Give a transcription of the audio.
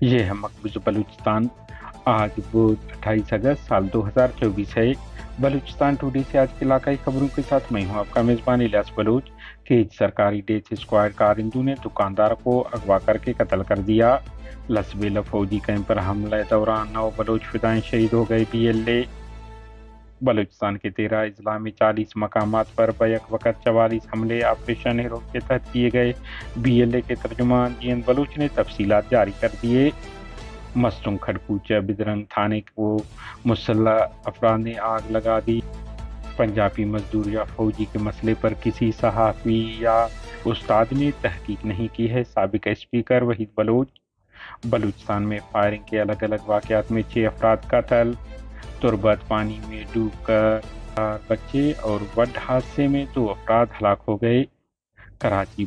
یہ ہے مقبوض بلوچستان۔ آج بدھ 28 اگست سال 2024 ہے۔ بلوچستان ٹوڈے سے آج کی علاقائی خبروں کے ساتھ میں ہوں آپ کا میزبان الیاس بلوچ۔ تیز سرکاری ڈیتھ اسکواڈ کارندوں نے دکاندار کو اغوا کر کے قتل کر دیا۔ لسبیلا فوجی کیمپ پر حملے دوران 9 بلوچ فدائین شہید ہو گئے۔ BLA بلوچستان کے 13 اضلاع میں 40 مقامات پر بیک وقت 44 حملے آپریشن ہیرو کے تحت کیے گئے۔ BLA کے ترجمان GN بلوچ نے تفصیلات جاری کر دیے۔ مستونگ کھڑکوچہ بدرنگ تھانے کو مسلح افراد نے آگ لگا دی۔ پنجابی مزدور یا فوجی کے مسئلے پر کسی صحافی یا استاد نے تحقیق نہیں کی ہے، سابق اسپیکر وحید بلوچ۔ بلوچستان میں فائرنگ کے الگ الگ واقعات میں 6 افراد قتل۔ تربت پانی میں ڈوب کر 4 بچے اور وڈ حادثے میں 2 افراد ہلاک ہو گئے۔ کراچی